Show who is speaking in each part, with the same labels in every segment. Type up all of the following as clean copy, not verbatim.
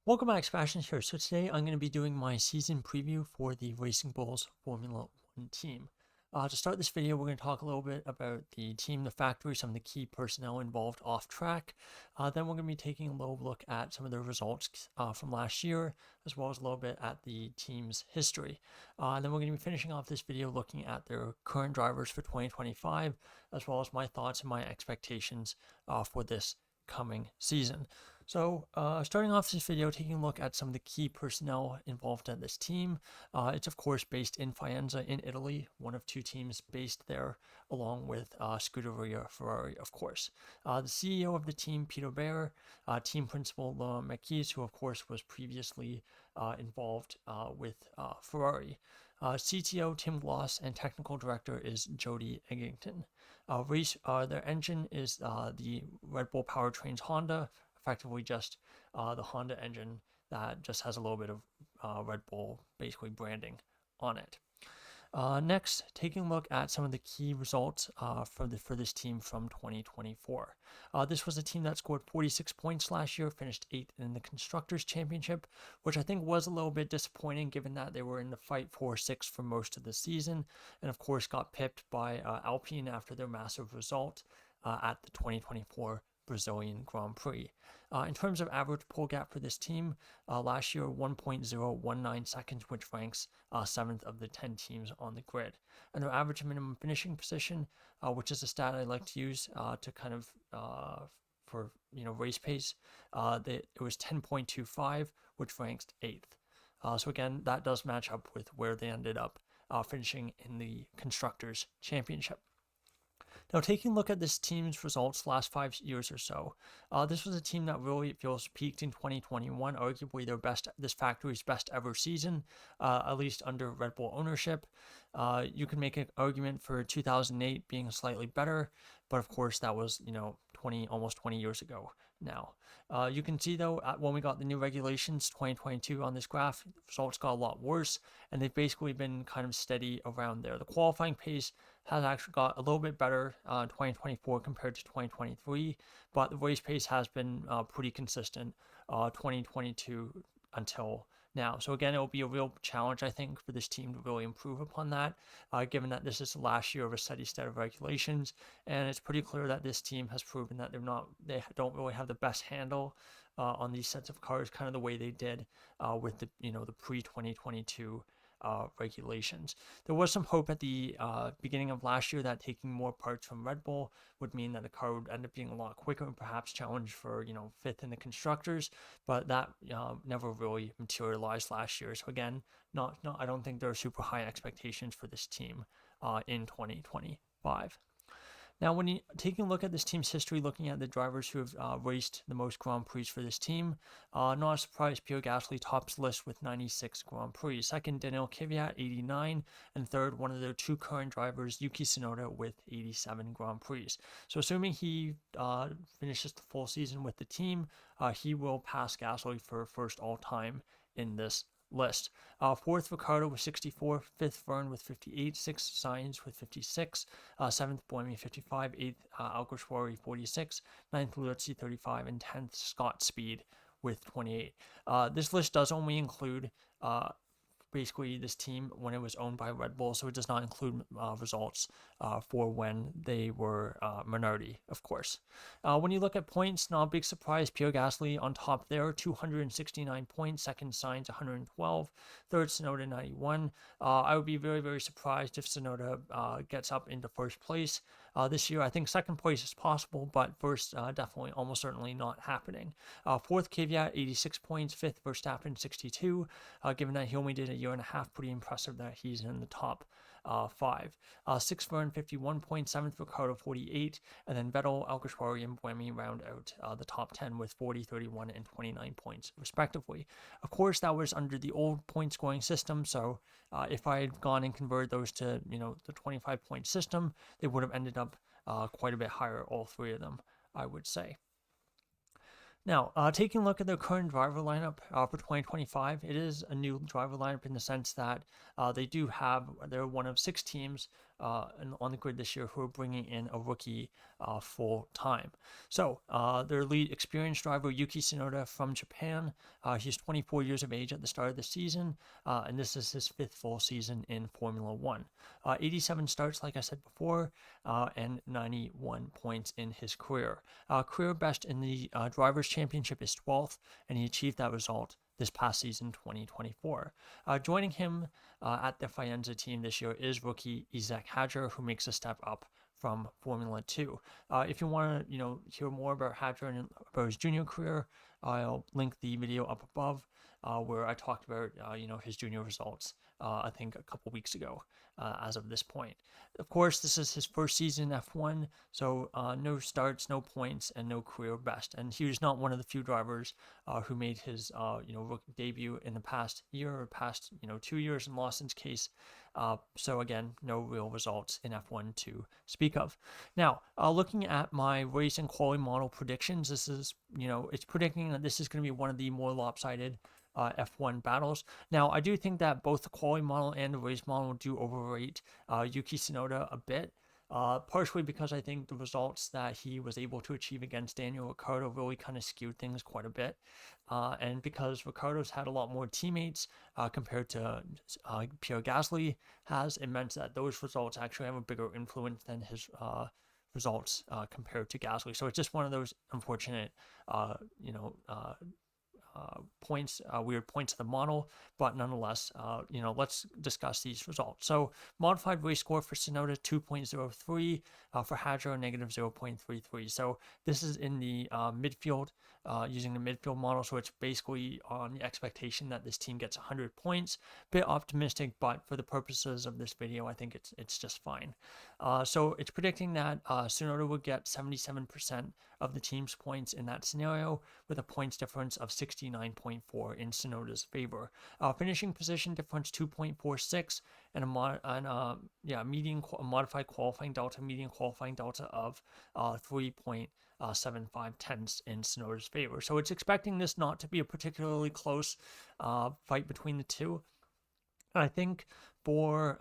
Speaker 1: Welcome back, Sebastian here. So today I'm going to be doing my season preview for the Racing Bulls Formula One team. To start this video, we're going to talk a little bit about the team, the factory, some of the key personnel involved off track. Then we're going to be taking a little look at some of the results from last year, as well as a little bit at the team's history. And then we're going to be finishing off this video looking at their current drivers for 2025, as well as my thoughts and my expectations for this coming season. So starting off this video, taking a look at some of the key personnel involved in this team. It's of course based in Faenza in Italy, one of two teams based there, along with Scuderia Ferrari, of course. The CEO of the team, Peter Bear, team principal Laurent Mekies, who of course was previously involved with Ferrari. CTO Tim Gloss and technical director is Jody Eggington. Their engine is the Red Bull Powertrains Honda, effectively just the Honda engine that just has a little bit of Red Bull basically branding on it. Next, taking a look at some of the key results for this team from 2024. This was a team that scored 46 points last year, finished 8th in the Constructors' Championship, which I think was a little bit disappointing given that they were in the fight for 6th for most of the season, and of course got pipped by Alpine after their massive result at the 2024 Brazilian Grand Prix. In terms of average pole gap for this team, last year 1.019 seconds, which ranks 7th of the 10 teams on the grid. And their average minimum finishing position, which is a stat I like to use to kind of for race pace, it was 10.25, which ranks 8th. So again, that does match up with where they ended up finishing in the Constructors' Championship. Now, taking a look at this team's results the last 5 years or so, this was a team that really feels peaked in 2021, arguably this factory's best ever season, at least under Red Bull ownership. You can make an argument for 2008 being slightly better, but of course that was almost 20 years ago now. You can see though when we got the new regulations 2022 on this graph, the results got a lot worse, and they've basically been kind of steady around there. The qualifying pace has actually got a little bit better in 2024 compared to 2023, but the race pace has been pretty consistent 2022 until now. So again, it will be a real challenge, I think, for this team to really improve upon that, given that this is the last year of a steady set of regulations, and it's pretty clear that this team has proven that they don't really have the best handle on these sets of cars, kind of the way they did with the pre-2022 regulations. There was some hope at the beginning of last year that taking more parts from Red Bull would mean that the car would end up being a lot quicker and perhaps challenge for 5th in the constructors, but that never really materialized last year. So again, I don't think there are super high expectations for this team in 2025. Now, when you taking a look at this team's history, looking at the drivers who have raced the most Grand Prix for this team, not a surprise, Pierre Gasly tops the list with 96 Grand Prix. Second, Daniil Kvyat, 89. And third, one of their two current drivers, Yuki Tsunoda, with 87 Grand Prix. So assuming he finishes the full season with the team, he will pass Gasly for first all-time in this list. Fourth, Ricciardo with 64, fifth, Verne with 58, sixth, Sainz with 56, seventh, Buemi 55, eighth, Alguersuari 46, ninth, Liuzzi 35, and 10th, Scott Speed with 28. This list does only include basically this team when it was owned by Red Bull, so it does not include results for when they were minority, of course. When you look at points, not a big surprise, Pierre Gasly on top there, 269 points, second, Sainz 112, third, Tsunoda 91. I would be very, very surprised if Tsunoda gets up into first place this year. I think second place is possible, but first definitely almost certainly not happening. Fourth, Kvyat 86 points, fifth, Verstappen 62. Given that he only did a year and a half, pretty impressive that he's in the top 5. Sixth, Verne 51 points, seventh, Ricciardo 48, and then Vettel, Alguersuari, and Buemi round out the top 10 with 40, 31, and 29 points respectively. Of course, that was under the old point scoring system, so if I had gone and converted those to the 25-point system, they would have ended up quite a bit higher, all three of them, I would say. Now, taking a look at their current driver lineup for 2025, it is a new driver lineup in the sense that they're one of 6 teams on the grid this year who are bringing in a rookie full time. So their lead experienced driver Yuki Tsunoda from Japan. He's 24 years of age at the start of the season, and this is his 5th full season in Formula One. 87 starts, like I said before, and 91 points in his career. Career best in the Drivers' Championship is 12th, and he achieved that result this past season, 2024. Joining him at the Faenza team this year is rookie Isack Hadjar, who makes a step up from Formula 2. If you want to, hear more about Hadjar and about his junior career, I'll link the video up above where I talked about, his junior results, I think a couple weeks ago as of this point. Of course, this is his first season in F1, so no starts, no points, and no career best. And he was not one of the few drivers who made his, rookie debut in the past year or past, 2 years in Lawson's case. So again, no real results in F1 to speak of. Now, looking at my race and quality model predictions, this is, it's predicting that this is going to be one of the more lopsided F1 battles. Now, I do think that both the quality model and the race model do overrate Yuki Tsunoda a bit. Partially because I think the results that he was able to achieve against Daniel Ricciardo really kind of skewed things quite a bit. And because Ricciardo's had a lot more teammates compared to Pierre Gasly has, it meant that those results actually have a bigger influence than his results compared to Gasly. So it's just one of those unfortunate, weird points of the model, but nonetheless, let's discuss these results. So modified race score for Tsunoda 2.03, for Hadjar negative 0.33. So this is in the midfield, using the midfield model. So it's basically on the expectation that this team gets 100 points. Bit optimistic, but for the purposes of this video, I think it's just fine. So it's predicting that Tsunoda would get 77% of the team's points in that scenario, with a points difference of 69.4 in Tsunoda's favor. Finishing position difference 2.46, and a modified qualifying delta, median qualifying delta of 3.75 tenths in Tsunoda's favor. So it's expecting this not to be a particularly close fight between the two. And I think for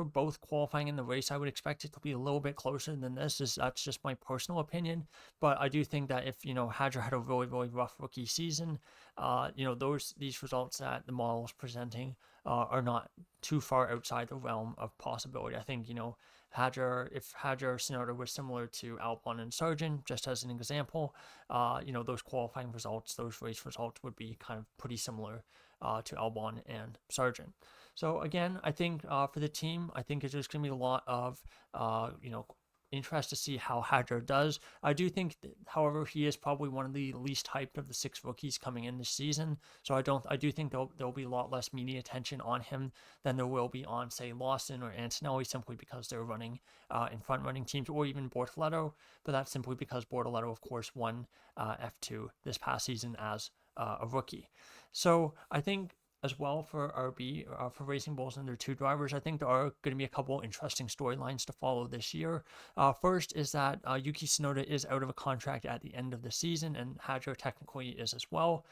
Speaker 1: both qualifying and the race, I would expect it to be a little bit closer than this. That's just my personal opinion. But I do think that if Hadjar had a really, really rough rookie season, these results that the model is presenting are not too far outside the realm of possibility. I think if Hadjar Tsunoda was similar to Albon and Sargent, just as an example, those qualifying results, those race results would be kind of pretty similar to Albon and Sargent. So again, I think for the team, I think it's just going to be a lot of, interest to see how Hadjar does. I do think, however, he is probably one of the least hyped of the 6 rookies coming in this season. So I do think there'll be a lot less media attention on him than there will be on, say, Lawson or Antonelli, simply because they're running in front-running teams, or even Bortoleto. But that's simply because Bortoleto, of course, won F2 this past season as a rookie. So I think as well for RB, for Racing Bulls and their 2 drivers, I think there are going to be a couple interesting storylines to follow this year. First is that Yuki Tsunoda is out of a contract at the end of the season, and Hadjar technically is as well.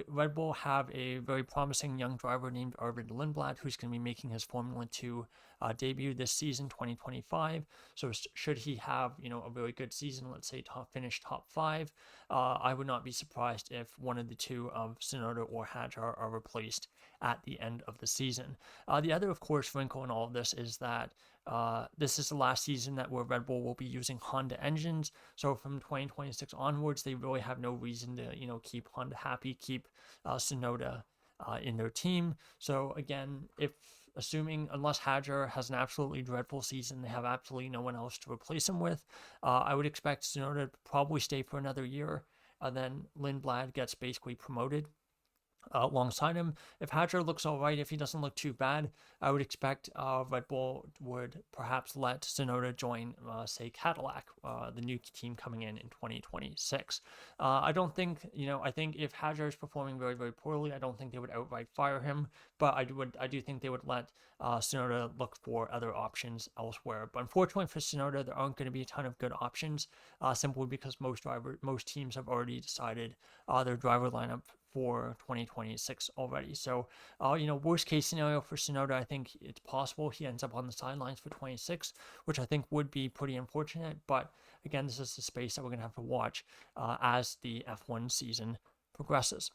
Speaker 1: Red Bull have a very promising young driver named Arvid Lindblad, who's going to be making his Formula 2 debut this season, 2025. So should he have, a very good season, let's say finish top 5, I would not be surprised if one of the 2 of Tsunoda or Hadjar are replaced at the end of the season. The other, of course, wrinkle in all of this is that this is the last season where Red Bull will be using Honda engines. So from 2026 onwards, they really have no reason to, keep Honda happy, keep Tsunoda in their team. So again, unless Hadjar has an absolutely dreadful season, they have absolutely no one else to replace him with, I would expect Tsunoda to probably stay for another year. Then Lindblad gets basically promoted alongside him. If Hadjar looks all right, if he doesn't look too bad, I would expect Red Bull would perhaps let Tsunoda join, say, Cadillac, the new team coming in 2026. I don't think, I think if Hadjar is performing very, very poorly, I don't think they would outright fire him, but I do think they would let Tsunoda look for other options elsewhere. But unfortunately for Tsunoda, there aren't going to be a ton of good options, simply because most teams have already decided their driver lineup for 2026 already. So, worst case scenario for Tsunoda, I think it's possible he ends up on the sidelines for 26, which I think would be pretty unfortunate. But again, this is the space that we're going to have to watch as the F1 season progresses.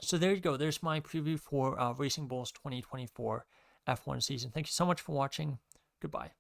Speaker 1: So there you go. There's my preview for Racing Bulls 2024 F1 season. Thank you so much for watching. Goodbye.